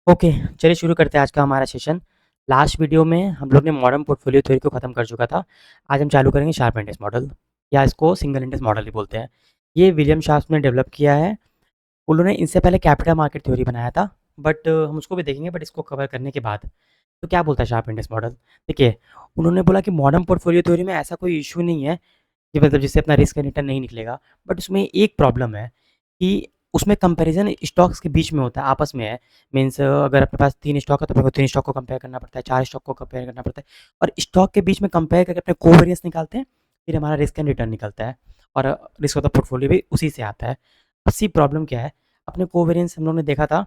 Okay, चलिए शुरू करते हैं आज का हमारा सेशन। लास्ट वीडियो में हम लोग ने मॉडर्न पोर्टफोलियो थ्योरी को ख़त्म कर चुका था। आज हम चालू करेंगे शार्प इंडेक्स मॉडल या इसको सिंगल इंडेक्स मॉडल भी बोलते हैं। ये विलियम शार्प ने डेवलप किया है। उन्होंने इनसे पहले कैपिटल मार्केट थ्योरी बनाया था, बट हम उसको भी देखेंगे, बट इसको कवर करने के बाद। तो क्या बोलता है शार्प इंडेक्स मॉडल? देखिए, उन्होंने बोला कि मॉडर्न पोर्टफोलियो थ्योरी में ऐसा कोई इशू नहीं है कि मतलब जिससे अपना रिस्क एंड रिटर्न नहीं निकलेगा, बट उसमें एक प्रॉब्लम है कि उसमें कंपैरिजन स्टॉक्स के बीच में होता है, आपस में है। मीन्स अगर अपने पास 3 स्टॉक है तो अपने को 3 स्टॉक को कंपेयर करना पड़ता है, 4 स्टॉक को कंपेयर करना पड़ता है और स्टॉक के बीच में कंपेयर करके अपने कोवेरिएंस निकालते हैं, फिर हमारा रिस्क एंड रिटर्न निकलता है और रिस्क ऑफ द पोर्टफोलियो भी उसी से आता है। सी प्रॉब्लम क्या है, अपने कोवेरिएंस हम लोगों ने देखा था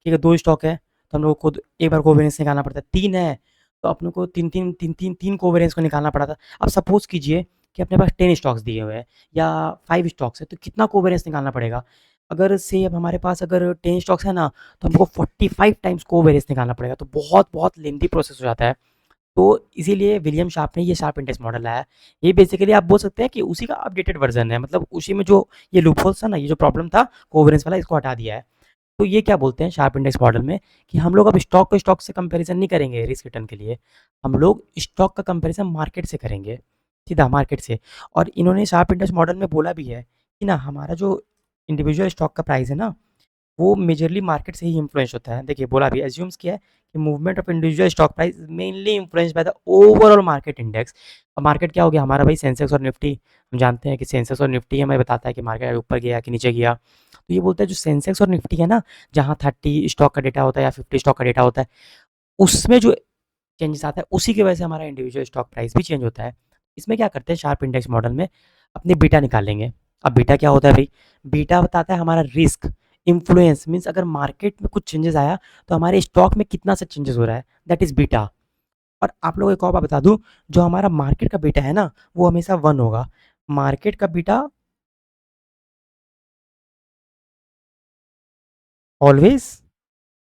कि अगर 2 स्टॉक है तो हम लोग को एक बार कोवेरिएंस निकालना पड़ता है, 3 है तो अपने को 3 कोवेरिएंस को निकालना पड़ा था। अब सपोज़ कीजिए कि अपने पास 10 स्टॉक्स दिए हुए हैं या 5 स्टॉक्स है, तो कितना कोवेरिएंस निकालना पड़ेगा? अगर से अब हमारे पास अगर 10 स्टॉक्स है ना, तो हमको 45 टाइम्स कोवेरिएंस निकालना पड़ेगा, तो बहुत लेंथी प्रोसेस हो जाता है। तो इसीलिए विलियम शार्प ने ये शार्प इंडेक्स मॉडल लाया है। ये बेसिकली आप बोल सकते हैं कि उसी का अपडेटेड वर्जन है, मतलब उसी में जो ये लूपहोल्स था ना, ये जो प्रॉब्लम था कोवेरिएंस वाला, इसको हटा दिया है। तो ये क्या बोलते हैं शार्प इंडेक्स मॉडल में कि हम लोग अब स्टॉक को स्टॉक से कंपैरिजन नहीं करेंगे रिस्क रिटर्न के लिए, हम लोग स्टॉक का कंपैरिजन मार्केट से करेंगे, सीधा मार्केट से। और इन्होंने शार्प इंडेक्स मॉडल में बोला भी है कि ना हमारा जो इंडिविजुअल स्टॉक का प्राइस है ना, वो मेजरली मार्केट से ही इन्फ्लुएंस होता है। देखिए बोला भी, एज्यूम्स किया है कि movement of individual stock price mainly influenced by the overall market index. अब मार्केट क्या हो गया हमारा भाई? सेंसेक्स और निफ्टी। हम जानते हैं कि सेंसेक्स और निफ्टी हमें बताता है कि मार्केट ऊपर गया कि नीचे गया। तो ये बोलता है जो सेंसेक्स और निफ्टी है ना, जहाँ 30 स्टॉक का डेटा होता है या 50 स्टॉक का डेटा होता है, उसमें जो चेंजेस आता है उसी की वजह से हमारा इंडिविजुअल स्टॉक प्राइस भी चेंज होता है। इसमें क्या करते हैं शार्प इंडेक्स मॉडल में, अपनी बीटा निकालेंगे। अब बीटा क्या होता है भाई? बीटा बताता है हमारा रिस्क इन्फ्लुएंस, मीन्स अगर मार्केट में कुछ चेंजेस आया तो हमारे स्टॉक में कितना सा चेंजेस हो रहा है, दैट इज बीटा। और आप लोगों को एक और बात बता दूं, जो हमारा मार्केट का बीटा है ना, वो हमेशा 1 होगा। मार्केट का बीटा ऑलवेज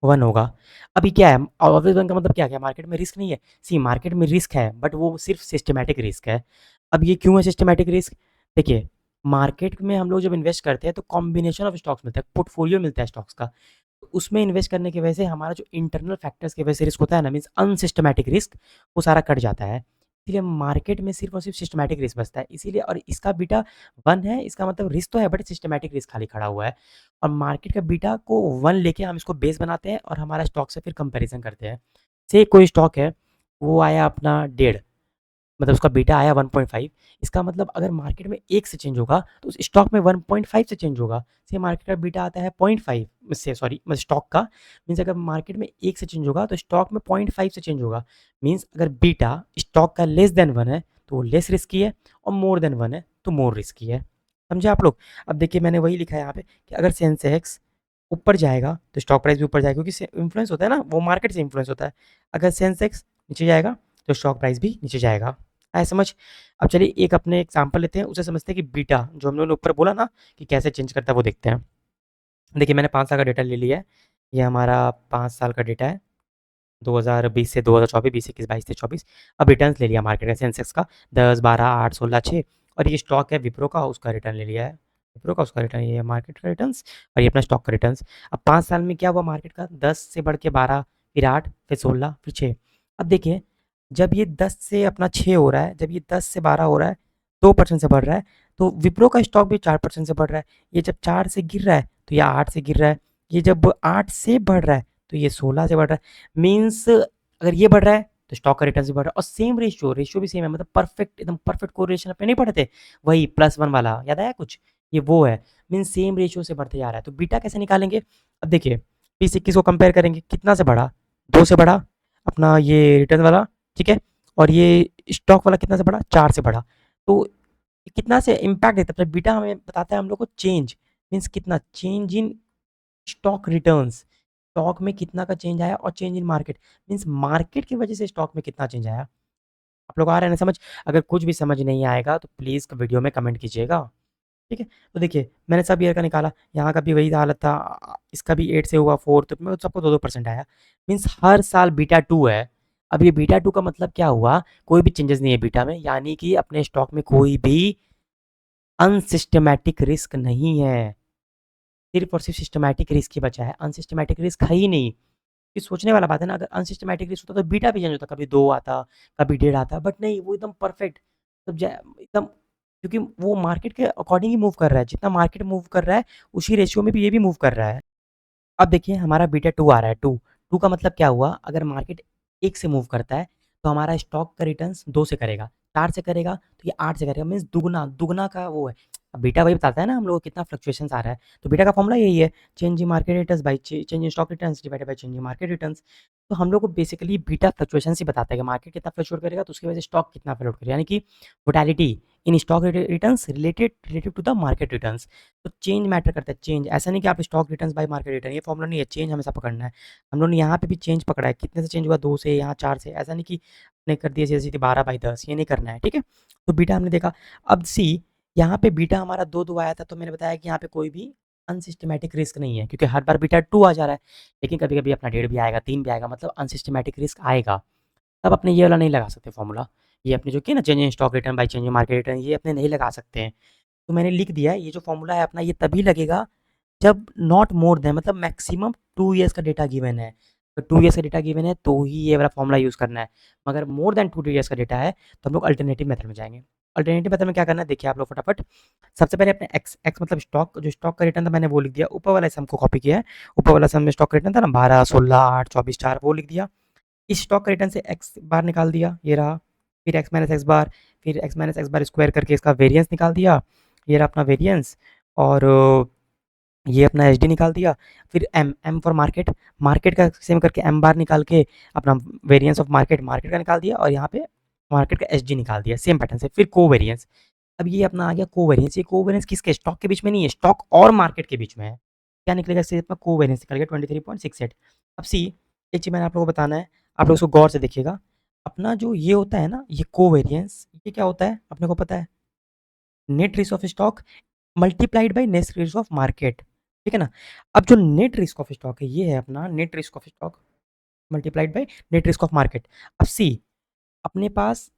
1 होगा। अभी क्या है ऑलवेज 1 का मतलब क्या है? मार्केट में रिस्क नहीं है? सी मार्केट में रिस्क है, बट वो सिर्फ सिस्टमैटिक रिस्क है। अब ये क्यों है सिस्टमैटिक रिस्क? देखिए, मार्केट में हम लोग जब इन्वेस्ट करते हैं तो कॉम्बिनेशन ऑफ स्टॉक्स मिलता है, पोर्टफोलियो मिलता है स्टॉक्स का। तो उसमें इन्वेस्ट करने की वजह से हमारा जो इंटरनल फैक्टर्स की वजह से रिस्क होता है ना, मीन्स अनसिस्टमैटिक रिस्क, वो सारा कट जाता है। इसलिए मार्केट में सिर्फ और सिर्फ सिस्टमैटिक रिस्क बचता है, इसीलिए। और इसका बीटा 1 है, इसका मतलब रिस्क तो है बट सिस्टमैटिक रिस्क खाली खड़ा हुआ है। और मार्केट का बीटा को 1 लेके हम इसको बेस बनाते हैं और हमारा स्टॉक से फिर कंपैरिजन करते हैं। से कोई स्टॉक है, वो आया अपना 1.5, मतलब उसका बीटा आया 1.5। इसका मतलब अगर मार्केट में 1 से चेंज होगा तो उस स्टॉक में 1.5 से चेंज होगा। से मार्केट का बीटा आता है 0.5 से, सॉरी मतलब स्टॉक का। मीन्स अगर मार्केट में 1 से चेंज होगा तो स्टॉक में 0.5 से चेंज होगा। मीन्स अगर बीटा स्टॉक का लेस देन 1 है तो वो लेस रिस्की है, और मोर देन 1 है तो मोर रिस्की है। समझे आप लोग? अब देखिए मैंने वही लिखा है यहाँ पे कि अगर सेंसेक्स ऊपर जाएगा तो स्टॉक प्राइस भी ऊपर जाएगा, क्योंकि इन्फ्लुएंस होता है ना, वो मार्केट से इन्फ्लुएंस होता है। अगर सेंसेक्स नीचे जाएगा तो स्टॉक प्राइस भी नीचे जाएगा। आया समझ? अब चलिए एक अपने एग्जांपल लेते हैं, उसे समझते हैं कि बीटा जो हम लोगों ने ऊपर बोला ना कि कैसे चेंज करता है, वो देखते हैं। देखिए मैंने 5 साल का डेटा ले लिया है। ये हमारा 5 साल का डेटा है, 2020 से 2024, 20, 21, 22, 23, 24। अब रिटर्न्स ले लिया मार्केट का सेंसेक्स का 10, 12, 8, 16, 6। और ये स्टॉक है विप्रो का, उसका रिटर्न ले लिया है। विप्रो का उसका रिटर्न, ये मार्केट का रिटर्न्स और ये अपना स्टॉक का रिटर्न्स। अब 5 साल में क्या हुआ मार्केट का? 10 से बढ़ के 12, फिर 8, फिर 16, फिर 6। अब देखिए, जब ये 10 से अपना 6 हो रहा है, जब ये 10 से 12 हो रहा है, 2% से बढ़ रहा है, तो विप्रो का स्टॉक भी 4% से बढ़ रहा है। ये जब 4 से गिर रहा है तो ये 8 से गिर रहा है। ये जब 8 से बढ़ रहा है तो ये 16 से बढ़ रहा है। मीन्स अगर ये बढ़ रहा है तो स्टॉक का रिटर्न भी बढ़ रहा है, और सेम रेशियो भी सेम है, मतलब परफेक्ट, एकदम परफेक्ट कोरिलेशन अपने नहीं पढ़े थे, वही +1 वाला याद आया कुछ? ये वो है। मीन्स सेम रेशियो से बढ़ते जा रहा है। तो बीटा कैसे निकालेंगे? अब देखिए 20, 21 को कंपेयर करेंगे, कितना से बढ़ा? 2 से बढ़ा अपना ये रिटर्न वाला, ठीक है। और ये स्टॉक वाला कितना से बढ़ा? 4 से बढ़ा। तो कितना से इम्पैक्ट देता है? बीटा हमें बताता है हम लोग को चेंज, मीन्स कितना change in stock returns, stock में कितना का चेंज आया, और change in market, means market की वजह से स्टॉक में कितना चेंज आया। आप लोग आ रहे हैं ना समझ? अगर कुछ भी समझ नहीं आएगा तो प्लीज़ वीडियो में कमेंट कीजिएगा, ठीक है। तो देखिए मैंने सब ईयर का निकाला, यहाँ का भी वही हालत था, इसका भी 8 से हुआ 4, तो मैं सबको 2-2% आया। मीन्स हर साल बीटा 2 है। अब ये बीटा 2 का मतलब क्या हुआ? कोई भी चेंजेस नहीं है बीटा में, यानी कि अपने स्टॉक में कोई भी अनसिस्टमैटिक रिस्क नहीं है। सिर्फ और सिर्फ सिस्टमैटिक रिस्क ही बचा है, अनसिस्टमैटिक रिस्क है ही नहीं। ये सोचने वाला बात है ना, अगर अनसिस्टमैटिक रिस्क होता तो बीटा भी चेंज होता, कभी 2 आता, कभी 1.5 आता, बट नहीं, वो एकदम परफेक्ट, तब जा एकदम, क्योंकि वो मार्केट के अकॉर्डिंग ही मूव कर रहा है, जितना मार्केट मूव कर रहा है, उसी रेशियो में भी ये भी मूव कर रहा है। अब देखिए हमारा बीटा 2 आ रहा है, 2 का मतलब क्या हुआ, अगर मार्केट 1 से मूव करता है, तो हमारा स्टॉक का रिटर्न्स 2 से करेगा, 4 से करेगा, तो ये 8 से करेगा, मीन्स दुगना, दुगना का वो है। अब बीटा वही बताता है ना हम लोग को कितना फ्लक्चुएशंस आ रहा है, तो बीटा का फॉर्मूला यही है, change in market returns by change in stock returns divided by change in market returns. तो हम लोग को बेसिकली बीटा फ्लक्चुएशंस ही बताता है कि मार्केट कितना फ्लक्चुएट करेगा, तो उसकी वजह से स्टॉक कितना फ्लक्चुएट करेगा, यानी कि volatility in stock returns related to the market returns. तो चेंज मैटर करता है, चेंज, ऐसा नहीं कि आप stock returns by market return, ये फॉर्मूला नहीं है, चेंज हमेशा पकड़ना है। हम लोगों ने यहाँ पे भी चेंज पकड़ा है, कितने से चेंज हुआ, 2 से, यहाँ 4 से, ऐसा नहीं कि ने कर दिया जैसे सीधे 12/10, ये नहीं करना है, ठीक है। तो बीटा हमने देखा। अब सी, यहाँ पे बीटा हमारा 2 आया था, तो मैंने बताया कि यहाँ पे कोई भी अनसिस्टमैटिक रिस्क नहीं है, क्योंकि हर बार बीटा 2 आ जा रहा है, लेकिन कभी कभी अपना 1.5 भी आएगा, 3 भी आएगा, मतलब अनसिस्टमैटिक रिस्क आएगा। तब अपने ये वाला नहीं लगा सकते फॉर्मूला, ये अपने जो कि ना change in stock return by change in market return, ये अपने नहीं लगा सकते हैं। तो मैंने लिख दिया है, ये जो फॉर्मूला है अपना, ये तभी लगेगा जब नॉट मोर देन, मतलब मैक्सिमम 2 ईयर्स का डेटा गिवन है, तो 2 ईयर्स का डेटा गिवन है तो ही ये वाला फॉर्मूला यूज़ करना है। मगर मोर देन 2 ईयर्स का डेटा है तो हम लोग अल्टरनेटिव मेथड में जाएंगे। अल्टरनेटिव मेथड में क्या करना है, देखिए आप लोग फटाफट। सबसे पहले अपने एक्स मतलब स्टॉक, जो स्टॉक का रिटर्न था मैंने वो लिख दिया, ऊपर वाला सम को कॉपी किया है, ऊपर वाला सम में स्टॉक का रिटर्न था ना 12, 16, 8, 24, 4, वो लिख दिया। इस स्टॉक का रिटर्न से एक्स बार निकाल दिया, ये रहा, फिर एक्स माइनस एक्स बार, फिर x minus x bar square करके इसका वेरिएंस निकाल दिया, ये रहा अपना वेरिएंस, और ये अपना एच डी निकाल दिया। फिर M, M for market, market का सेम करके एम बार निकाल के अपना वेरिएंस ऑफ मार्केट, मार्केट का निकाल दिया, और यहाँ पे मार्केट का एच डी निकाल दिया सेम पैटर्न से। फिर को वेरियंस, अब ये अपना आ गया को वेरियंस, ये को वेरियंस किसके, स्टॉक के बीच में नहीं है, स्टॉक और मार्केट के बीच में है। क्या निकलेगा इससे, अपना को वेरियंस निकल गया 23.68। अब सी, एक चीज़ मैंने आप लोगों को बताना है, आप लोग इसको गौर से देखिएगा, अपना जो ये होता है ना, ये को वेरियंस, ये क्या होता है अपने को पता है, net risk of stock multiplied by net risk of market, ठीक है ना। अब जो नेट रिस्क ऑफ स्टॉक है, ये है अपना net risk of stock multiplied by net risk of market. अब सी, अपने पास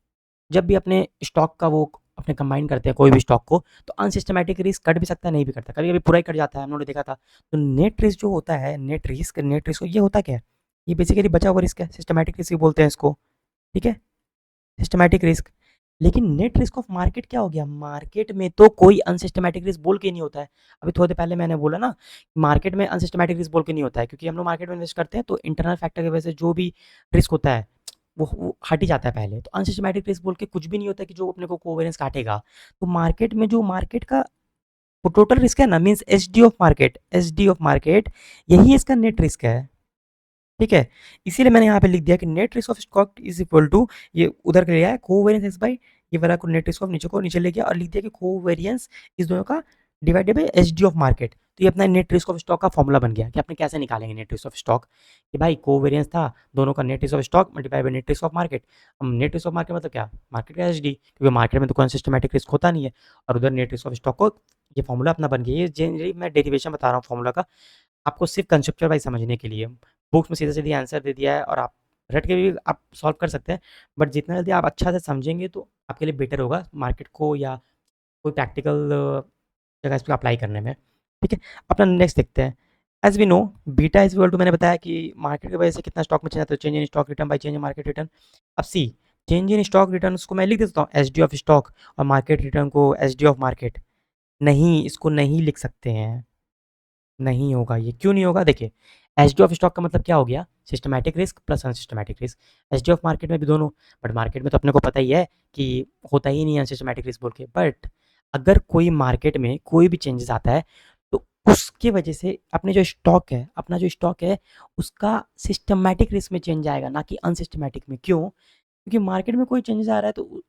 जब भी अपने स्टॉक का वो अपने कंबाइन करते हैं कोई भी स्टॉक को, तो अनसिस्टमैटिक रिस्क कट भी सकता है, नहीं भी करता, कभी कभी पूरा ही कट जाता है, हम लोगों ने देखा था। तो नेट रिस्क जो होता है, नेट रिस्क ये होता क्या है, ये बेसिकली बचा हुआ रिस्क है, सिस्टमैटिक रिस्क बोलते हैं इसको, ठीक है, सिस्टमैटिक रिस्क। लेकिन नेट रिस्क ऑफ मार्केट क्या हो गया, मार्केट में तो कोई अनसिस्टमैटिक रिस्क बोल के नहीं होता है। अभी थोड़ी देर पहले मैंने बोला ना, मार्केट में अनसिस्टमैटिक रिस्क बोल के नहीं होता है, क्योंकि हम लोग मार्केट में इन्वेस्ट करते हैं तो इंटरनल फैक्टर की वजह से जो भी रिस्क होता है वो हट ही जाता है पहले। तो अनसिस्टमैटिक रिस्क बोल के कुछ भी नहीं होता कि जो अपने को कोवेरियंस काटेगा। तो मार्केट में जो मार्केट का वो टोटल रिस्क है ना, means H D of market, यही इसका नेट रिस्क है, ठीक है। इसीलिए मैंने यहाँ पे लिख दिया कि net risk of stock is equal to, ये उधर के लिए आया कोवेरियंस एक्स बाई, ये वाला को नेट रिस्क ऑफ नीचे को नीचे ले गया और लिख दिया कि कोवेरियंस इस दोनों का divided by H D of market. तो ये अपना नेट रिस्क ऑफ स्टॉक का फॉर्मूला बन गया कि अपने कैसे निकालेंगे नेट रिस्क ऑफ स्टॉक, कि भाई कोवेरियंस था दोनों का, net risk of stock multiply by net risk of market. अब नेट रिस्क ऑफ मार्केट मतलब क्या, मार्केट का एच डी, क्योंकि मार्केट में तो कोई सिस्टमैटिक रिस्क होता नहीं है, और उधर नेट रिस्क ऑफ स्टॉक को, ये फॉर्मूला अपना बन गया। ये जनरली मैं डेरिवेशन बता रहा हूँ फॉर्मूला का, आपको सिर्फ कंसेप्चुअल वाइज समझने के लिए। बुक्स में सीधा-सीधा आंसर दे दिया है और आप रट के भी आप सॉल्व कर सकते हैं, बट जितना जल्दी आप अच्छा से समझेंगे तो आपके लिए बेटर होगा मार्केट को या कोई प्रैक्टिकल जगह इस पे अप्लाई करने में, ठीक है। अपना नेक्स्ट देखते हैं। As we know, beta is equal to, मैंने बताया कि मार्केट की वजह से कितना स्टॉक में चेंज आता है, change in stock return by change in market return. अब सी, चेंज इन स्टॉक रिटर्न उसको मैं लिख देता हूँ एच डी ऑफ स्टॉक, और मार्केट रिटर्न को एच डी ऑफ मार्केट। नहीं, इसको नहीं लिख सकते हैं, नहीं होगा ये, क्यों नहीं होगा, देखिए एच ऑफ स्टॉक का मतलब क्या हो गया, systematic risk plus unsystematic risk. H of market में भी दोनों, बट मार्केट में तो अपने को पता ही है कि होता ही नहीं है अनसिस्टमैटिक रिस्क बोल के। बट अगर कोई मार्केट में कोई भी चेंजेस आता है तो उसकी वजह से अपने जो स्टॉक है, अपना जो स्टॉक है उसका सिस्टमैटिक रिस्क में चेंज आएगा, ना कि अनसिस्टमैटिक में। क्यों, क्योंकि मार्केट में कोई चेंजेस आ रहा है तो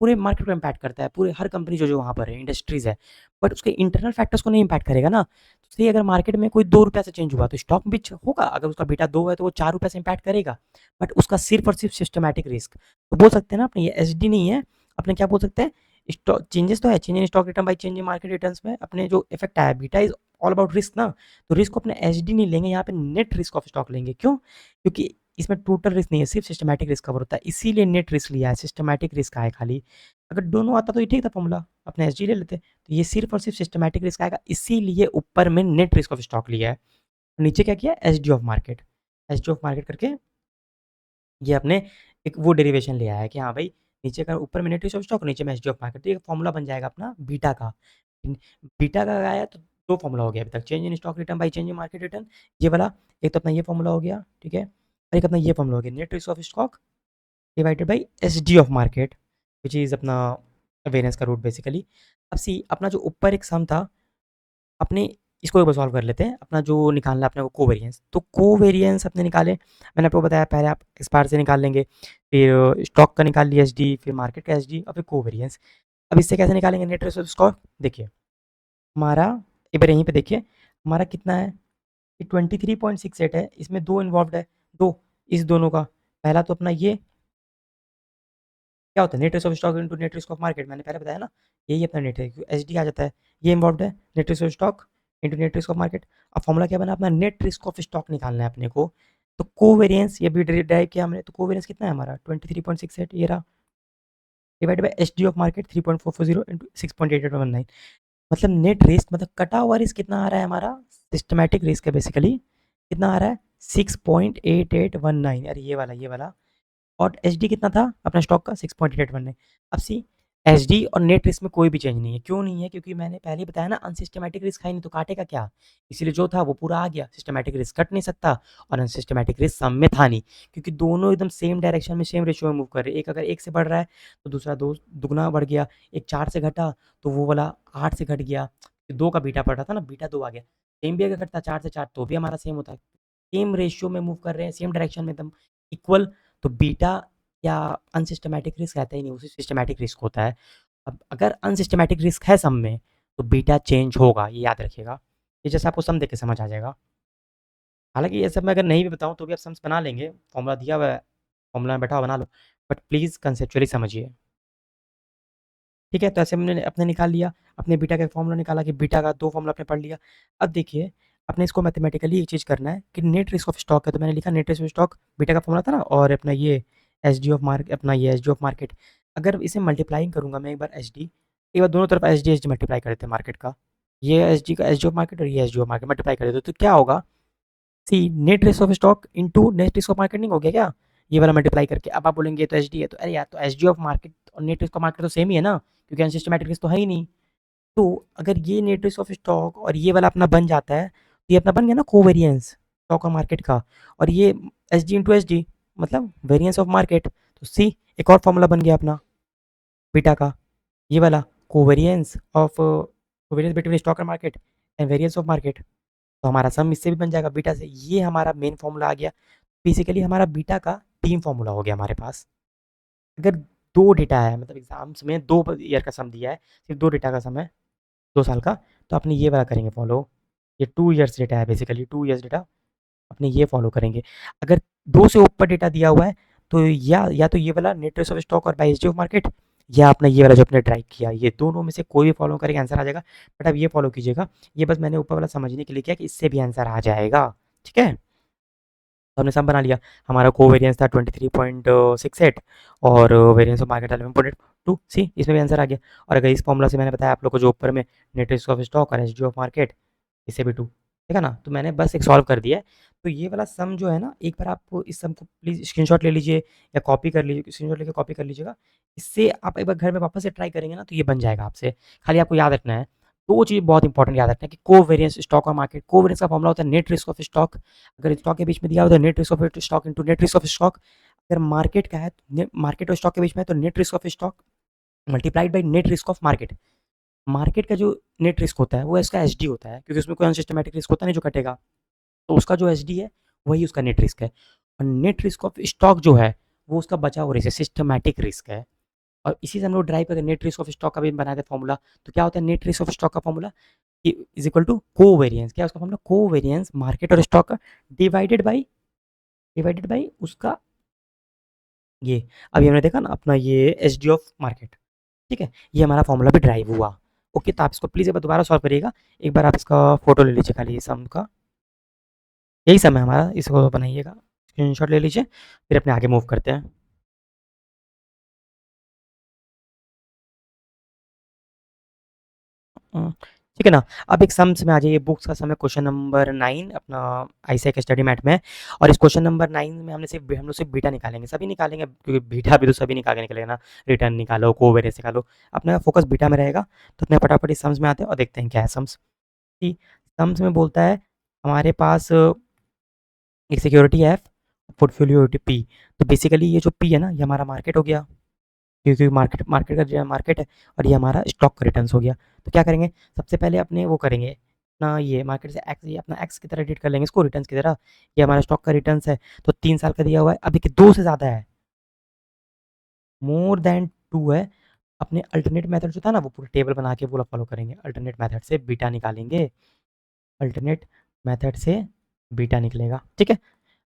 पूरे मार्केट को इम्पैक्ट करता है, पूरे हर कंपनी जो जो वहाँ पर है, इंडस्ट्रीज़ है, बट उसके इंटरनल फैक्टर्स को नहीं इम्पैक्ट करेगा ना। तो इसलिए अगर मार्केट में कोई 2 रुपये से चेंज हुआ तो स्टॉक भी होगा, अगर उसका बीटा 2 है तो वो 4 रुपये से इम्पैक्ट करेगा, बट उसका सिर्फ और सिर्फ सिस्टमैटिक रिस्क। तो बोल सकते हैं ना अपने, ये एसडी नहीं है, अपने क्या बोल सकते हैं, स्टॉक चेंजेस तो है, change in stock written by change in market returns में अपने जो इफेक्ट आया, beta is all about risk ना, तो रिस्क को अपने एसडी नहीं लेंगे, यहाँ पे नेट रिस्क ऑफ स्टॉक लेंगे। क्यों, क्योंकि इसमें टोटल रिस्क नहीं है, सिर्फ सिस्टमैटिक रिस्क कवर होता है, इसीलिए नेट रिस्क लिया है, सिस्टमैटिक रिस्क आया खाली। अगर दोनों आता तो ये ठीक था फॉर्मूला, अपने एस ले लेते। तो ये सिर्फ और सिर्फ सिस्टमैटिक रिस्क आएगा, इसीलिए ऊपर में नेट रिस्क ऑफ स्टॉक लिया है, नीचे क्या किया, S D of market. SD of market करके ये अपने एक वो डेरिवेशन ले आया है कि हाँ भाई, नीचे का ऊपर में नेट रिस्क ऑफ स्टॉक, नीचे में एसडी ऑफ मार्केट, तो एक फॉर्मूला बन जाएगा अपना बीटा का। बीटा का आया तो दो फॉर्मूला हो गया अभी तक, change in stock written by change in market return, ये वाला। एक तो अपना ये फॉर्मूला हो गया, ठीक है, और एक अपना ये फॉर्मूला हो गया, net risk of stock divided by SD of market, which is अपना वेरिएंस का रूट बेसिकली। अब सी अपना जो ऊपर एक सम था, अपने इसको एक बार सॉल्व कर लेते हैं। अपना जो निकालना है अपने को कोवेरिएंस, तो कोवेरिएंस अपने निकाले, मैंने आपको बताया पहले आप एक्सपायर से निकाल लेंगे, फिर स्टॉक का निकाल लिया एसडी, फिर मार्केट का एसडी, और फिर कोवेरिएंस। अब इससे कैसे निकालेंगे नेट रिस्क ऑफ स्टॉक? देखिए हमारा एक बार यहीं पे देखिए, हमारा कितना है, ये 23.68 है, इसमें दो इन्वॉल्व है, दो, इस दोनों का, पहला तो अपना ये क्या होता है, net risk of stock into net risk of market, मैंने पहले बताया ना, यही अपना नेट है, एच डी आ जाता है, ये इन्वॉल्व है, net risk of stock into net risk of market. अब फॉर्मूला क्या बना अपना, नेट रिस्क ऑफ स्टॉक निकालना है अपने को, तो कोवेरिएंस ये भी ड्राइव किया हमने, तो कोवेरिएंस कितना है हमारा 23.68, ये रहा, divide by H D of market 3.440 into 6.8819, मतलब नेट रिस्क, मतलब कटा हुआ रिस्क कितना आ रहा है हमारा, सिस्टमैटिक रिस्क है बेसिकली, कितना आ रहा है 6.8819, अरे ये वाला, और एच डी कितना था अपना स्टॉक का 6.8819। अब सी एच डी और नेट रिस्क में कोई भी चेंज नहीं है, क्यों नहीं है, क्योंकि मैंने पहले ही बताया ना अनसिस्टमैटिक रिस्क है नहीं तो काटेगा क्या, इसीलिए जो था वो पूरा आ गया, सिस्टमैटिक रिस्क कट नहीं सकता, और अनसिस्टमैटिक रिस्क सम में था नहीं, क्योंकि दोनों एकदम सेम डायरेक्शन में सेम रेशियो में मूव कर रहे हैं, एक अगर एक से बढ़ रहा है तो दूसरा दो दुगना बढ़ गया, एक 4 से घटा तो वो वाला 8 से घट गया, दो का बीटा पड़ रहा था ना, बीटा 2 आ गया, सेम भी अगर घटता 4 से 4 तो भी हमारा सेम होता है, सेम रेशियो में मूव कर रहे हैं, सेम डायरेक्शन में एकदम इक्वल, तो बीटा या अनसिस्टमैटिक रिस्क रहता ही नहीं, उसी सिस्टमैटिक रिस्क होता है। अब अगर अनसिस्टमैटिक रिस्क है सम में तो बीटा चेंज होगा, ये याद रखिएगा, ये जैसे आपको सम देख के समझ आ जाएगा। हालांकि ये सब मैं अगर नहीं भी बताऊँ तो भी आप सम्स बना लेंगे, फॉर्मूला दिया हुआ है, फॉर्मूला में बैठा हुआ बना लो, बट प्लीज़ कंसेप्चुअली समझिए, ठीक है। तो ऐसे हमने अपने निकाल लिया, अपने बीटा का फॉर्मूला निकाला कि बीटा का दो फॉर्मूला अपने पढ़ लिया। अब देखिए अपने इसको मैथमेटिकली एक चीज़ करना है कि नेट रिस्क ऑफ स्टॉक है, तो मैंने लिखा net risk of stock, beta का फॉर्मूला था ना, और अपना ये एच डी ऑफ मार्केट, अपना ये एच डी ऑफ मार्केट, अगर इसे मल्टीप्लाइंग करूँगा मैं एक बार एच डी, एक बार दोनों तरफ एच डी मल्टीप्लाई कर देते हैं मार्केट का, ये एच डी का एच डी ऑफ मार्केट और ये H D of market multiply कर देते तो क्या होगा, see net risk of stock into net risk of market नहीं हो गया क्या, ये वाला मल्टीप्लाई करके। अब आप बोलेंगे ये तो एच डी है, तो अरे यार तो एच डी ऑफ मार्केट और नेट रिस्क ऑफ मार्केट तो सेम ही है ना, क्योंकि अनसिस्टमैटिक रिस्क तो है ही नहीं। तो अगर ये नेट रिस्क ऑफ स्टॉक और ये वाला अपना बन जाता है, तो ये अपना बन गया ना कोवेरिएंस स्टॉक और मार्केट का, और ये H D into H D मतलब वेरिएंस ऑफ मार्केट, तो सी एक और फॉर्मूला बन गया अपना बीटा का, ये वाला covariance of covariance between stock और market and variance of market, तो हमारा सम इससे भी बन जाएगा बीटा से, ये हमारा मेन फॉर्मूला आ गया। बेसिकली हमारा बीटा का टीम फॉर्मूला हो गया हमारे पास। अगर दो डेटा है, मतलब एग्जाम्स में 2 ईयर का सम दिया है, सिर्फ 2 डेटा का सम है, 2 साल का, तो अपने ये वाला करेंगे फॉलो, ये 2 ईयर्स डेटा है बेसिकली, 2 ईयर्स डेटा अपने ये फॉलो करेंगे। अगर 2 से ऊपर डेटा दिया हुआ है तो या तो ये वाला नेट रिस्क ऑफ स्टॉक और by H D of market, या अपना ये वाला जो आपने ड्राइव किया, ये दोनों में से कोई भी फॉलो करेंगे आंसर आ जाएगा। बट अब ये फॉलो कीजिएगा, ये बस मैंने ऊपर वाला समझने के लिए किया कि इससे भी आंसर आ जाएगा, ठीक है। तो हमने सम बना लिया, हमारा कोवेरिएंस था 23.68 और वेरिएंस ऑफ मार्केट 11.2, सी इसमें भी आंसर आ गया। और अगर इस फॉर्मूला से मैंने बताया आप लोग को जो ऊपर में नेट रिस्क ऑफ स्टॉक और एच डी ऑफ मार्केट, इससे भी 2, ठीक है ना, तो मैंने बस एक सॉल्व कर दिया है। तो ये वाला सम जो है ना, एक बार आप इस सम को प्लीज़ स्क्रीनशॉट ले लीजिए या कॉपी कर लीजिए, स्क्रीनशॉट लेके कॉपी कर लीजिएगा, इससे आप एक बार घर में वापस से ट्राई करेंगे ना तो ये बन जाएगा आपसे। खाली आपको याद रखना है, दो चीज़ बहुत इंपॉर्टेंट याद रखना है कि कोवेरिएंस स्टॉक और मार्केट, कोवेरिएंस का फॉर्मूला होता है नेट रिस्क ऑफ स्टॉक, अगर स्टॉक के बीच में दिया हो तो net risk of stock into net risk of stock, अगर मार्केट का है तो मार्केट और स्टॉक के बीच में है तो net risk of stock multiplied by net risk of market. Market का जो नेट रिस्क होता है वो इसका एच डी होता है, क्योंकि उसमें कोई अनसिस्टमैटिक रिस्क होता नहीं जो कटेगा, तो उसका जो एच डी है वही उसका नेट रिस्क है। और नेट रिस्क ऑफ स्टॉक जो है वो उसका बचा हुआ रिस्क है, सिस्टमैटिक रिस्क है। और इसी से हम लोग ड्राइव करके नेट रिस्क ऑफ स्टॉक का भी बनाए थे फॉर्मूला, तो क्या होता है नेट रिस्क ऑफ स्टॉक का formula is equal to covariance, क्या उसका फॉर्मूला कोवेरिएंस मार्केट और स्टॉक का डिवाइडेड बाई उसका ये, अभी हमने देखा ना अपना ये एच डी ऑफ मार्केट, ठीक है, ये हमारा फॉर्मूला भी ड्राइव हुआ। ओके, तो आप इसको प्लीज़ एक बार दोबारा सॉल्व करिएगा, एक बार आप इसका फोटो ले लीजिए खाली सम का, यही सम है हमारा, इसको बनाइएगा, स्क्रीनशॉट ले लीजिए, फिर अपने आगे मूव करते हैं। ठीक है ना। अब एक सम्स में आ जाइए, बुक्स का समय क्वेश्चन नंबर 9 अपना आईसेक स्टडी मैट में। और इस क्वेश्चन नंबर 9 में हम लोग सिर्फ बीटा निकालेंगे, सभी निकालेंगे क्योंकि बीटा भी तो सभी निकाल के निकलेगा ना। रिटर्न निकालो, कोवेरियंस निकालो, अपना फोकस बीटा में रहेगा। तो अपने फटाफट इस सम्स में आते हैं और देखते हैं क्या है सम्स। सम्स में बोलता है हमारे पास एक सिक्योरिटी एफ, पोर्टफोलियो पी। तो बेसिकली ये जो पी है ना, ये हमारा मार्केट हो गया, क्योंकि मार्केट मार्केट का जो मार्केट है, और ये हमारा स्टॉक का रिटर्न्स हो गया। तो क्या करेंगे, सबसे पहले अपने वो करेंगे अपना ये मार्केट से एक्स, ये अपना एक्स की तरह ट्रीट कर लेंगे इसको, रिटर्न्स की तरह। ये हमारा स्टॉक का रिटर्न्स है, तो 3 साल का दिया हुआ है। अब देखिए 2 से ज़्यादा है, मोर देन 2 है। अपने अल्टरनेट मेथड जो था ना, वो पूरा टेबल बना के पूरा फॉलो करेंगे। अल्टरनेट मेथड से बीटा निकालेंगे, अल्टरनेट मेथड से बीटा निकलेगा, ठीक है।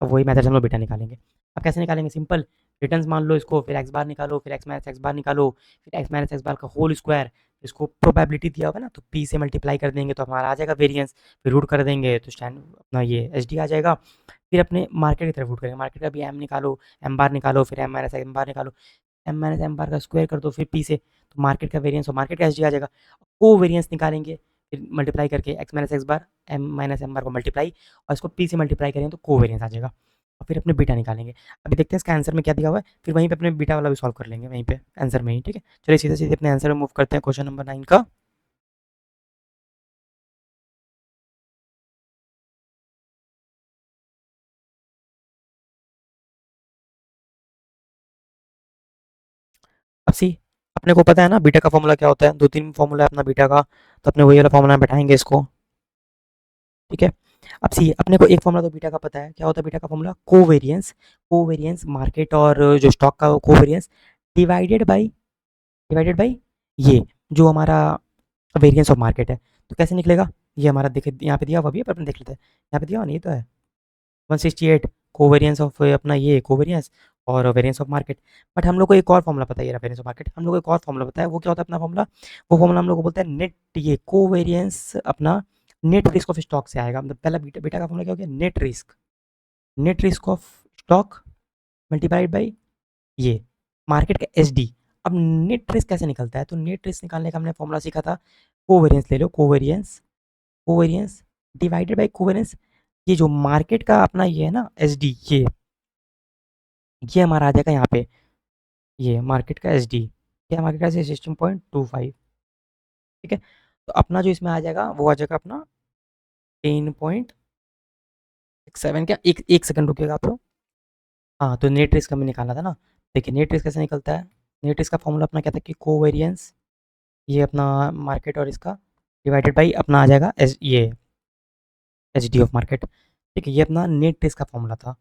अब वही मेथड से हम लोग बीटा निकालेंगे। अब कैसे निकालेंगे, सिंपल, रिटर्न्स मान लो इसको, फिर एक्स बार निकालो, फिर एक्स माइनस एक्स बार निकालो, फिर एक्स माइनस एक्स बार का होल स्क्वायर। इसको प्रोबेबिलिटी दिया होगा ना, तो पी से मल्टीप्लाई कर देंगे तो हमारा आ जाएगा वेरिएंस। फिर रूट कर देंगे तो स्टैंड अपना ये एच डी आ जाएगा। फिर अपने मार्केट की तरफ रूट करेंगे, मार्केट का भी एम निकालो, एम बार निकालो, फिर एम माइनस एम बार निकालो, एम माइनस एम बार का स्क्वायर कर दो फिर पी से, तो मार्केट का वेरिएंस और मार्केट का एच डी आ जाएगा। को वेरिएंस निकालेंगे, फिर मल्टीप्लाई करके एक्स माइनस एक्स बार, एम माइनस एम बार को मल्टीप्लाई, और इसको पी से मल्टीप्लाई करेंगे तो को वेरिएंस आ जाएगा। और फिर अपने बीटा निकालेंगे। अभी देखते हैं इसका आंसर में क्या दिया हुआ है, फिर वहीं पे अपने बीटा वाला भी सॉल्व कर लेंगे वहीं पे आंसर में ही, ठीक है। चलिए सीधे सीधे अपने आंसर में मूव करते हैं, क्वेश्चन नंबर 9 का। अब सी, अपने को पता है ना बीटा का फॉर्मूला क्या होता है, 2-3 फॉर्मूला है अपना बीटा का, तो अपने वही वाला फॉर्मूला में बैठाएंगे इसको, ठीक है। अब सी, अपने को एक फॉर्मूला तो बीटा का पता है, क्या होता है बीटा का फॉर्मूला, कोवेरिएंस, कोवेरिएंस मार्केट और जो स्टॉक का कोवेरिएंस डिवाइडेड बाई ये जो हमारा वेरिएंस ऑफ मार्केट है। तो कैसे निकलेगा, ये हमारा देखिए यहाँ पे दिया हुआ भी है, पर अपन देख लेते हैं। यहाँ पे दिया हुआ नहीं तो है 168 कोवेरिएंस ऑफ अपना ये कोवेरिएंस और वेरिएंस ऑफ मार्केट। बट हम लोग को एक और फॉर्मूला पता है, ये वेरिएंस ऑफ मार्केट, हम लोग को एक और फॉर्मूला पता है। वो क्या होता है अपना फॉर्मूला, वो फॉर्मूला हम लोग को बोलता है नेट, ये कोवेरिएंस अपना नेट रिस्क ऑफ स्टॉक से आएगा। मतलब पहला बीटा बीटा का फॉर्मूला क्या हो गया, net risk of stock multiplied by ये मार्केट का एच डी। अब नेट रिस्क कैसे निकलता है, तो नेट रिस्क निकालने का हमने फॉर्मूला सीखा था, कोवेरिएंस ले लो, covariance, covariance divided by covariance, ये जो मार्केट का अपना ये है ना एच डी, ये हमारा आ जाएगा यहाँ पे, ये मार्केट का एच डी, क्या मार्केट का 16.25, ठीक है। तो अपना जो इसमें आ जाएगा वो आ जाएगा अपना 10.67, क्या एक एक सेकंड रुकिएगा आप लोग। हाँ, तो नेट रिस्क हमें निकालना था ना। देखिए नेट रिस्क कैसे निकलता है, नेट रिस्क का फॉर्मूला अपना क्या था कि कोवेरिएंस, ये अपना मार्केट और इसका डिवाइडेड बाई अपना आ जाएगा एच, ये एच डी ऑफ मार्केट, ठीक है। ये अपना नेट रिस्क का फॉर्मूला था।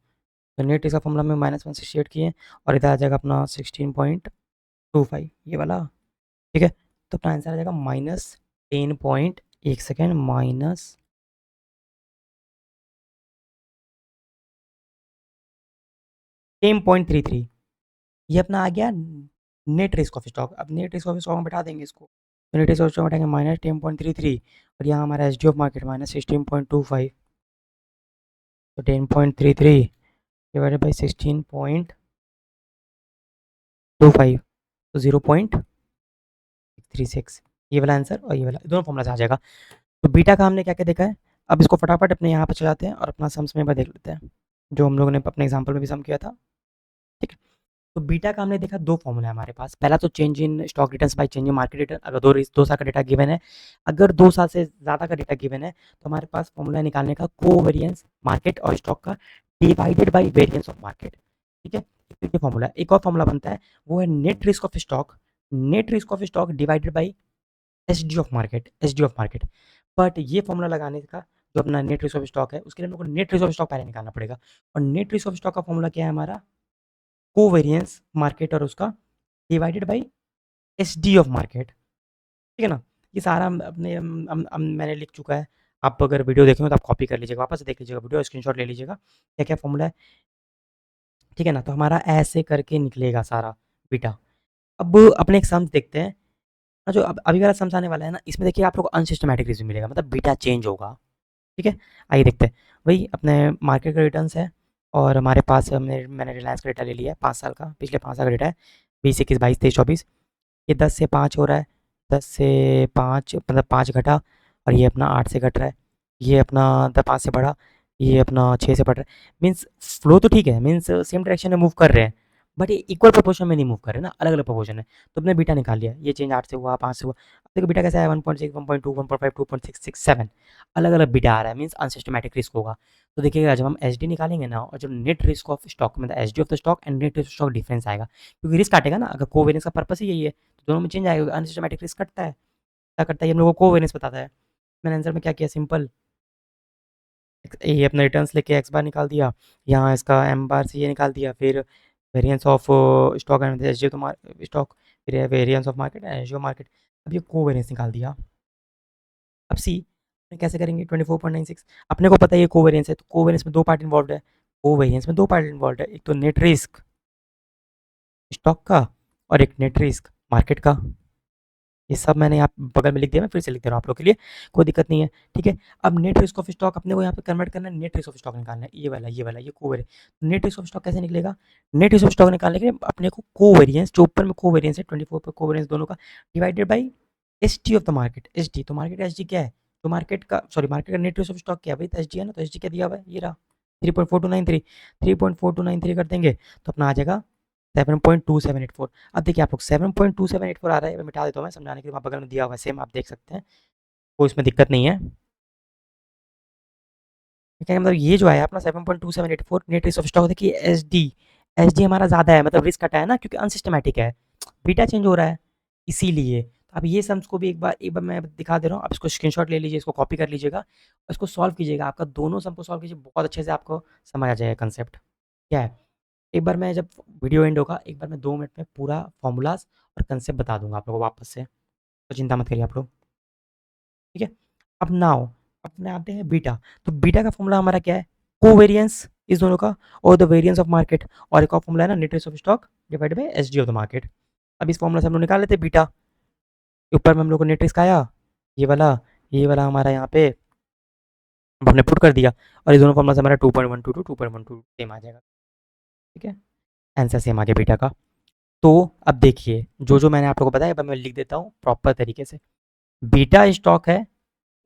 तो नेट रिस्क का फॉर्मूला में -168 किए, और इधर आ जाएगा अपना 16.25 ये वाला, ठीक है। तो अपना आंसर आ जाएगा -10 पॉइंट, एक सेकेंड, -10.33, ये अपना आ गया नेट रिस्क ऑफ स्टॉक। अब नेट रिस्क ऑफ स्टॉक में बैठा देंगे इसको, तो नेट रिस्क ऑफ स्टॉक बैठाएंगे -10.33, और यहाँ हमारा एच डी ऑफ मार्केट -16.25, तो 10.33 डिवाइडेड बाई 16.25, तो 0.36, ये वाला आंसर और ये वाला दोनों फॉर्मूला से आ जाएगा। तो बीटा का हमने क्या क्या देखा है। अब इसको फटाफट अपने यहाँ पे चलाते हैं और अपना सम्स में एक बार देख लेते हैं, जो हम लोगों ने अपने एग्जाम्पल में भी सम किया था, ठीक है। तो बीटा का हमने देखा, दो फॉर्मूला है हमारे पास। पहला तो change in stock returns by change in market return, अगर 2 साल का डेटा गिवन है, अगर 2 साल से ज़्यादा का डेटा गिवन है, तो हमारे पास फॉर्मूला निकालने का कोवेरिएंस मार्केट और स्टॉक का divided by variance of market, ठीक है। तो ये फॉर्मूला, एक और फॉर्मूला बनता है, वो है net risk of stock, net risk of stock divided by H D of market, H D of market. But ये फॉर्मूला लगाने का, जो अपना नेट रिस्क ऑफ स्टॉक है, उसके लिए हम लोग को नेट रिस्क ऑफ स्टॉक पहले निकालना पड़ेगा। और नेट रिस्क ऑफ स्टॉक का फॉर्मूला क्या है हमारा, कोवेरिएंस मार्केट और उसका divided by H D of market, ठीक है ना। ये सारा अपने मैंने लिख चुका है। आप अगर वीडियो देखेंगे तो आप कॉपी कर लीजिएगा, वापस से देख लीजिएगा वीडियो, स्क्रीनशॉट ले लीजिएगा क्या क्या फॉर्मूला है, ठीक है ना। तो हमारा ऐसे करके निकलेगा सारा बीटा। अब अपने एक सम्स देखते हैं, जो अभी वाला सम्स आने वाला है ना, इसमें देखिए आप लोग को अनसिस्टमैटिक रिज्यूम मिलेगा, मतलब बीटा चेंज होगा, ठीक है। आइए देखते हैं, वही अपने मार्केट का रिटर्न्स है, और हमारे पास मैंने रिलायंस का डेटा ले लिया है 5 साल का, पिछले 5 साल का डेटा है, 20, 21, 22, 23, 24। ये 10 से 5 हो रहा है, 10 से 5 मतलब 5 घटा, और ये अपना 8 से घट रहा है, ये अपना 5 से बढ़ा, ये अपना 6 से बढ़ रहा है। मीन्स फ्लो तो ठीक है, मीन्स सेम डायरेक्शन में मूव कर रहे हैं, बट ये इक्वल प्रोपोर्शन में नहीं मूव कर रहे ना, अलग अलग प्रोपोर्शन है। तो अपने बीटा निकाल लिया, ये चेंज 8 से हुआ, 5 से हुआ। अब देखो बीटा कैसा है, 1.6, 1.2, 1.5, 2.667, अलग अलग बीटा आ रहा है, मीन्स अनसिस्टमैटिक रिस्क होगा। तो देखिएगा जब हम एच डी निकालेंगे ना, और जब नेट रिस्क ऑफ स्टॉक, मतलब H D of the stock and net risk of stock difference आएगा, क्योंकि रिस्क काटेगा ना, अगर कोवेरियंस का पर्पस ही यही है, तो दोनों में चेंज आएगा, अनसिस्टमैटिक रिस्क कटता है। क्या करता है, ये हम लोग को कोवेरियंस बताता है। मैंने आंसर में क्या किया, सिंपल, ये अपना रिटर्न्स लेके एक्स बार निकाल दिया, यहाँ इसका एम बार से ये निकाल दिया, फिर variance of stock and S G तो स्टॉक, फिर variance of market and S G market. अब ये कोवेरियंस निकाल दिया। अब सी कैसे करेंगे, 24.96, अपने को पता है ये कोवेरियंस है, तो कोवेरियंस में दो पार्ट इन्वॉल्व है, कोवेरियंस में दो पार्ट इन्वॉल्व है, एक तो नेट रिस्क स्टॉक का, और एक नेट रिस्क मार्केट का। ये सब मैंने यहाँ बगल में लिख दिया, मैं फिर से लिख दे रहा हूँ आप लोग के लिए, कोई दिक्कत नहीं है, ठीक है। अब नेट रिस्क ऑफ स्टॉक अपने को यहाँ पे कन्वर्ट करना है, नेट रिस्क ऑफ स्टॉक निकालना है, ये वाला ये covariance. Net risk of stock कैसे निकलेगा, नेट रिस्क ऑफ स्टॉक निकालने के लिए अपने को कोवेरियंस, जो ऊपर में कोवेरियंस है 24 पर कोवेरियंस दोनों का, divided by S T of the market, S D, तो मार्केट एस डी क्या है, तो मार्केट का, सॉरी मार्केट का नेट रिस्क ऑफ स्टॉक क्या है भाई, तो एस डी है ना, तो एस डी क्या दिया हुआ है, ये रहा 3.4293, 3.4293 कर देंगे तो अपना आ जाएगा 7.2784। अब देखिए आप लोग 7.2784 आ रहा है, मैं मिटा देता हूँ मैं समझाने के लिए, वहाँ बगल में दिया हुआ है सेम, आप देख सकते हैं, कोई इसमें दिक्कत नहीं है। क्या मतलब ये जो है अपना 7.2784 नेट रिस्क ऑफ स्टॉक, देखिए एस डी हमारा ज़्यादा है, मतलब रिस्क हटा है ना, क्योंकि अनसिस्टमैटिक है, बीटा चेंज हो रहा है इसीलिए। तो अब ये सम्स को भी एक बार मैं दिखा दे रहा हूँ, आप इसको स्क्रीनशॉट ले लीजिए, इसको कॉपी कर लीजिएगा और इसको सॉल्व कीजिएगा, आपका दोनों सम को सॉल्व कीजिए, बहुत अच्छे से आपको समझ आ जाएगा कंसेप्ट क्या है। एक बार मैं जब वीडियो एंड होगा, एक बार मैं 2 मिनट में पूरा फॉर्मूलाज और कंसेप्ट बता दूंगा आप लोगों को वापस से, तो चिंता मत करिए आप लोग, ठीक है। अब नाउ अपने आते हैं बीटा, तो बीटा का फॉर्मूला हमारा क्या है, कोवेरियंस इस दोनों का, और द वेरियंस ऑफ मार्केट, और एक और फॉर्मूला है ना, net risk of stock divided by SD of the market. अब इस फॉर्मूला से हम लोग निकाल लेते हैं बीटा, ऊपर में हम लोग को नेट रिस्क आया, ये वाला हमारा यहाँ पे हमने पुट कर दिया, और इस दोनों फॉर्मूला से हमारा 2.122 2.12 सेम आ जाएगा, ठीक है। आंसर सेम आ गया बीटा का। तो अब देखिए जो जो मैंने आप लोगों को बताया, अब मैं लिख देता हूँ प्रॉपर तरीके से। बीटा स्टॉक है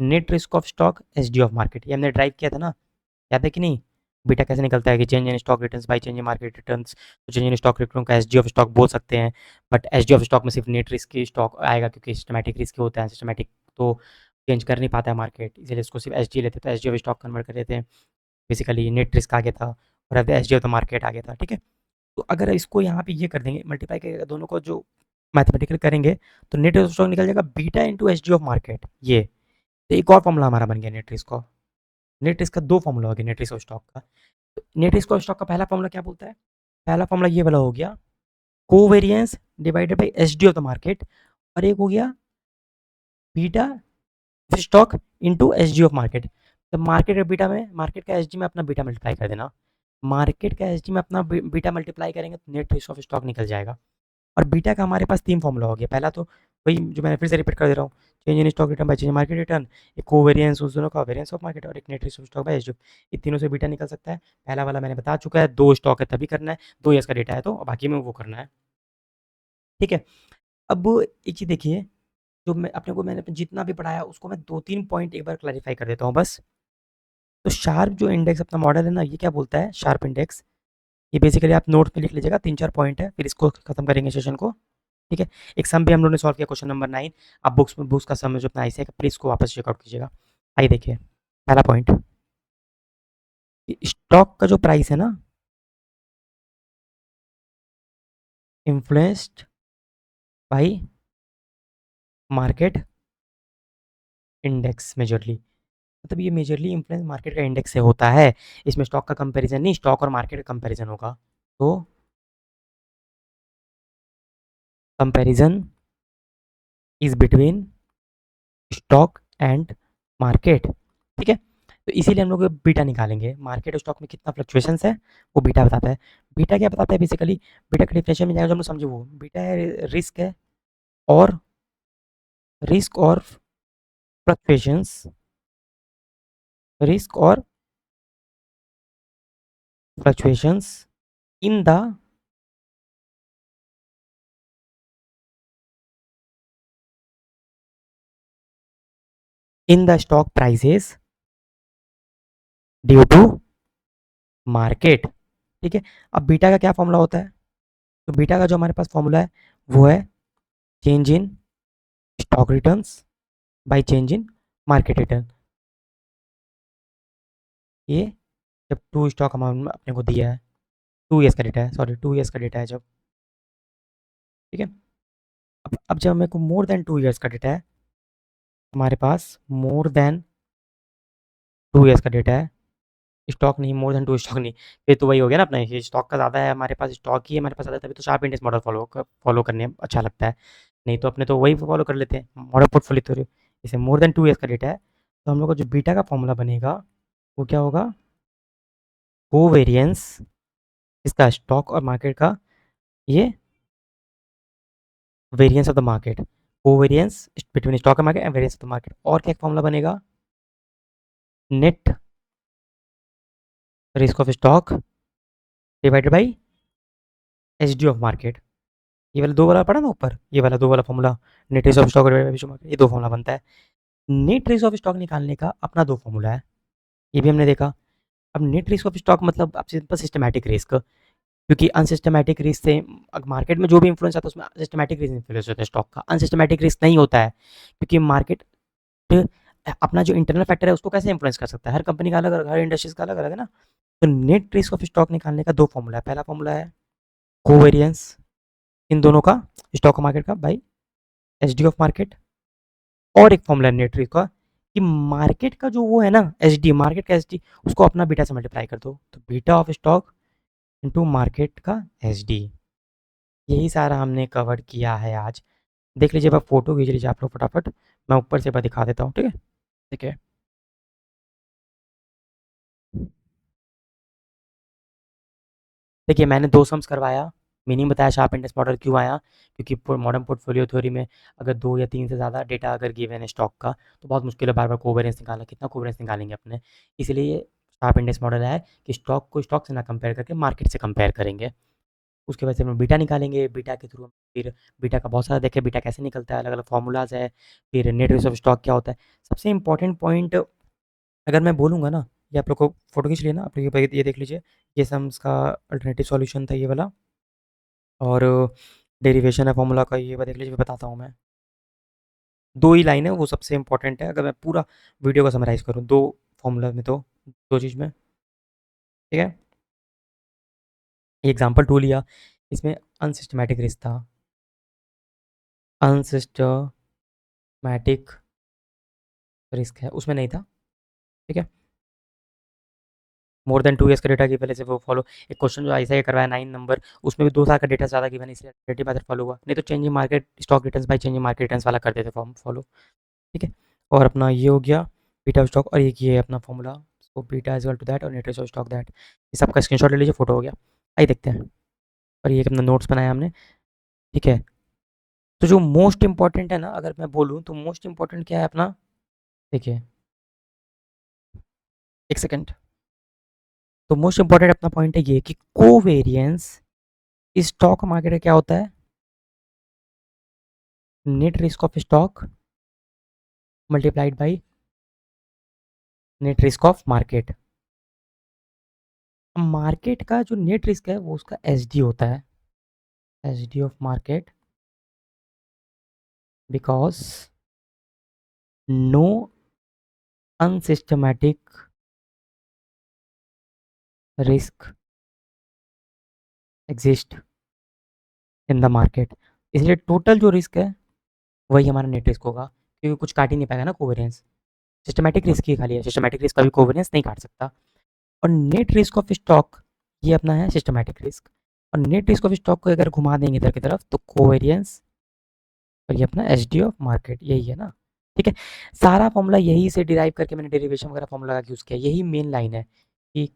net risk of stock S D of market, ये हमने ड्राइव किया था ना, याद है कि नहीं। बीटा कैसे निकलता है कि change in stock returns by change in market returns, तो चेंज इन स्टॉक रिटर्न का एस डी ऑफ स्टॉक बोल सकते हैं, but S D of stock में सिर्फ नेट रिस्क की स्टॉक आएगा, क्योंकि सिस्टमैटिक रिस्क होता है, सिस्टमैटिक तो चेंज कर नहीं पाता है मार्केट, इसलिए इसको सिर्फ एस डी लेते, तो S D of stock convert कर देते हैं, बेसिकली नेट रिस्क आ गया था, और अब S D of the market आ गया था, ठीक है। तो अगर इसको यहाँ पे ये कर देंगे, मल्टीप्लाई करेगा दोनों को, जो मैथमेटिकल करेंगे, तो नेट रिस्क स्टॉक निकल जाएगा beta into S D of market, ये तो एक और फॉर्मूला हमारा बन गया नेट रिस्क का। नेट रिस्क का दो फॉर्मूला हो गया नेट रिस्क ऑफ स्टॉक का। तो नेट रिस्क ऑफ स्टॉक का पहला फॉर्मूला क्या बोलता है, पहला फॉर्मूला ये वाला हो गया, covariance divided by S D of the market, और एक हो गया beta stock into S D of market. तो मार्केट बीटा में, मार्केट का एस डी में अपना बीटा मल्टीप्लाई कर देना, मार्केट का एस डी में अपना बीटा मल्टीप्लाई करेंगे तो नेट रिस्क ऑफ स्टॉक निकल जाएगा। और बीटा का हमारे पास तीन फॉर्मूला हो गया, पहला तो वही जो मैंने फिर से रिपीट कर दे रहा हूँ, change in stock return by change market return, एक कोवेरियंस उस दोनों का वेरियंस ऑफ मार्केट, और एक net risk of stock by S, ये तीनों से बीटा निकल सकता है। पहला वाला मैंने बता चुका है, दो स्टॉक है तभी करना है, 2 ईयर्स का डेटा है तो बाकी में वो करना है, ठीक है। अब एक चीज़ देखिए, जो मैंने जितना भी पढ़ाया उसको मैं 2-3 पॉइंट एक बार क्लैरिफाई कर देता हूँ बस। तो शार्प जो इंडेक्स अपना मॉडल है ना, ये क्या बोलता है शार्प इंडेक्स, ये बेसिकली आप नोट्स में लिख लीजिएगा, 3-4 पॉइंट है, फिर इसको खत्म करेंगे सेशन को, ठीक है। एक सम भी हम लोगों ने सॉल्व किया, क्वेश्चन नंबर 9, आप बुक्स का सम जो अपना ऐसे है, प्लीज इसको वापस चेकआउट कीजिएगा। आइए देखिए, पहला पॉइंट, स्टॉक का जो प्राइस है ना, influenced by market index majorly, मतलब ये मेजरली इन्फ्लुएंस मार्केट का इंडेक्स से होता है, इसमें स्टॉक का कंपैरिजन नहीं, स्टॉक और मार्केट का कंपैरिजन होगा। तो comparison is between stock and market, ठीक है। तो इसीलिए हम लोग बीटा निकालेंगे, मार्केट और स्टॉक में कितना फ्लक्चुएशंस है वो बीटा बताता है। बीटा क्या बताता है बेसिकली, बीटा का डिफिनेशन में जाएगा जो हम लोग समझे, वो बीटा है रिस्क है, और रिस्क और फ्लक्चुएशंस, रिस्क और fluctuations in the in the stock prices due to market. ठीक है, अब बीटा का क्या फॉर्मूला होता है? तो बीटा का जो हमारे पास फॉर्मूला है वो है change in stock returns by change in market return. ये जब टू स्टॉक अमाउंट अपने को दिया है, 2 ईयर्स का डेटा है, सॉरी 2 ईयर्स का डेटा है जब, ठीक है। अब जब मेरे को मोर देन 2 ईयर्स का डेटा है, हमारे पास मोर देन 2 ईयर्स का डेटा है, स्टॉक नहीं, मोर देन 2 स्टॉक नहीं, फिर तो वही हो गया ना अपना, ये स्टॉक का ज़्यादा है हमारे पास, स्टॉक ही हमारे पास ज़्यादा है, तभी तो शार्प इंडेक्स मॉडल फॉलो करने में अच्छा लगता है। नहीं तो अपने तो वही फॉलो कर लेते हैं मॉडल पोर्टफोलियो थ्योरी। जैसे मोर देन 2 ईयर्स का डेटा है, तो हम लोग का जो बीटा का फॉर्मूला बनेगा वो क्या होगा? कोवेरिएंस इसका स्टॉक और मार्केट का, ये variance of the market, covariance between stock and market and variance of the market. और क्या फॉर्मूला बनेगा? Net risk of stock divided by H D of market. ये वाला दो वाला पढ़ा ना ऊपर, ये वाला दो वाला formula, net risk of stock divided by market, ये दो फॉर्मूला बनता है। नेट रिस्क ऑफ स्टॉक निकालने का अपना दो फॉर्मूला है, ये भी हमने देखा। अब नेट रिस्क ऑफ स्टॉक मतलब अब सिंपल सिस्टमैटिक रिस्क, क्योंकि अनसिस्टमैटिक रिस्क से मार्केट में जो भी इन्फ्लुएंस आता है उसमें सिस्टमैटिक रिस्क इन्फ्लुएंस होता है स्टॉक का, अनसिस्टमैटिक रिस्क नहीं होता है, क्योंकि मार्केट अपना जो इंटरनल फैक्टर है उसको कैसे इन्फ्लुएंस कर सकता है, हर कंपनी का अलग अलग, हर इंडस्ट्रीज का अलग अलग है ना। तो नेट रिस्क ऑफ स्टॉक निकालने का दो फॉर्मूला है, पहला फॉर्मूला है कोवेरिएंस इन दोनों का, स्टॉक मार्केट का by H D of market, और एक फॉर्मूला है नेट रिस्क का कि मार्केट का जो वो है ना एच डी, मार्केट का एच डी, उसको अपना बीटा से मल्टीप्लाई कर दो, तो beta of stock into market का एच डी। यही सारा हमने कवर किया है आज। देख लीजिए, आप फोटो खींच लीजिए आप लोग फटाफट, मैं ऊपर से दिखा देता हूँ, ठीक है? ठीक है, देखिए मैंने दो सम्स करवाया, मीनिंग बताया शार्प इंडेक्स मॉडल क्यों आया, क्योंकि मॉडर्न पोर्टफोलियो थ्योरी में अगर 2 या 3 से ज़्यादा डेटा अगर गिवन है स्टॉक का, तो बहुत मुश्किल है बार बार कोवेरियंस निकालना, कितना कोवेरियंस निकालेंगे अपने। इसलिए शार्प इंडेक्स मॉडल है कि स्टॉक को स्टॉक से ना कंपेयर करके मार्केट से कंपेयर करेंगे, उसके वजह से हम बीटा निकालेंगे, बीटा के थ्रू फिर बीटा का बहुत सारा देखें बीटा कैसे निकलता है, अलग अलग फार्मूलाज है, फिर नेट रिस्क ऑफ स्टॉक क्या होता है। सबसे इंपॉर्टेंट पॉइंट अगर मैं बोलूँगा ना, ये आप लोग को फोटो खींच लिया ना आप लोग, ये देख लीजिए, ये सम्स का अल्टरनेटिव सॉल्यूशन था ये वाला, और डेरिवेशन है फार्मूला का, ये देख लीजिए, बताता हूँ मैं। दो ही लाइन है वो सबसे इंपॉर्टेंट है, अगर मैं पूरा वीडियो को समराइज़ करूँ, दो फार्मूला में, तो दो चीज़ में, ठीक है? एग्जाम्पल 2 लिया, इसमें अनसिस्टमैटिक रिस्क था, अनसिस्टमैटिक रिस्क है, उसमें नहीं था, ठीक है? मोर देन 2 ईयर्स का डेटा की पहले से वो फॉलो, एक क्वेश्चन जो ऐसा ही करवाया 9 नंबर, उसमें भी 2 साल का डेटा ज़्यादा गिवन है, इसलिए अल्टरनेटिव मेथड फॉलो हुआ, नहीं तो changing market stock returns by changing market returns वाला कर देते फॉर्म फॉलो, ठीक है? और अपना ये हो गया बीटा ऑफ स्टॉक, और एक ये है अपना formula, so beta is equal to that और नेट ऑफ स्टॉक दैट। ये सबका स्क्रीनशॉट ले लीजिए, फोटो हो गया। आइए देखते हैं, और ये अपना नोट्स बनाया हमने, ठीक है? तो जो मोस्ट इंपॉर्टेंट है ना, अगर मैं बोलूँ तो मोस्ट इंपॉर्टेंट क्या है अपना, देखिए एक सेकेंड, तो मोस्ट इंपॉर्टेंट अपना पॉइंट है ये कि कोवेरिएंस स्टॉक मार्केट में क्या होता है? Net risk of stock multiplied by net risk of market. Market का जो नेट रिस्क है वो उसका एच डी होता है, H D of market, because no unsystematic risk exist in the market, इसलिए टोटल जो रिस्क है वही हमारा नेट रिस्क होगा, क्योंकि कुछ काट ही नहीं पाएगा ना कोवेरियंस, सिस्टमैटिक रिस्क ही खाली है, सिस्टमैटिक रिस्क कभी कोवेरियंस नहीं काट सकता। और नेट रिस्क ऑफ स्टॉक ये अपना है सिस्टमैटिक रिस्क, और नेट रिस्क ऑफ स्टॉक को अगर घुमा देंगे इधर की तरफ तो कोवेरियंस, और ये अपना एच डी ऑफ मार्केट, यही है ना, ठीक है? सारा फॉर्मूला यही से डिराइव करके मैंने डेरिवेशन वगैरह फॉर्मूला का यूज़ किया, यही मेन लाइन है कि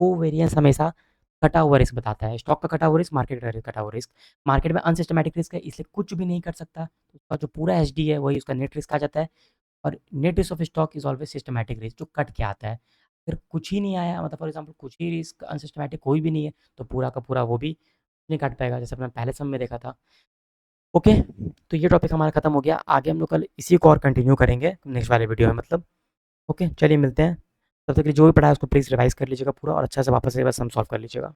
कोवेरियंस हमेशा कटा हुआ रिस्क बताता है, स्टॉक का कटा हुआ रिस्क, मार्केट का कटा हुआ रिस्क। मार्केट में अनसिस्टमैटिक रिस्क है इसलिए कुछ भी नहीं कर सकता, तो उसका जो पूरा एच डी है वही उसका नेट रिस्क आ जाता है, और net risk of stock is always systematic risk जो कट के आता है। अगर कुछ ही नहीं आया, मतलब फॉर एग्जांपल कुछ ही रिस्क अनसिस्टमैटिक कोई भी नहीं है, तो पूरा का पूरा वो भी नहीं काट पाएगा, जैसे अपने पहले समय में देखा था। ओके, तो ये टॉपिक हमारा खत्म हो गया। आगे हम लोग कल इसी को और कंटिन्यू करेंगे नेक्स्ट वाले वीडियो में मतलब। ओके, चलिए मिलते हैं। तब तक के लिए जो भी पढ़ा है उसको प्लीज़ रिवाइज़ कर लीजिएगा पूरा और अच्छा से वापस से बस हम सॉल्व कर लीजिएगा।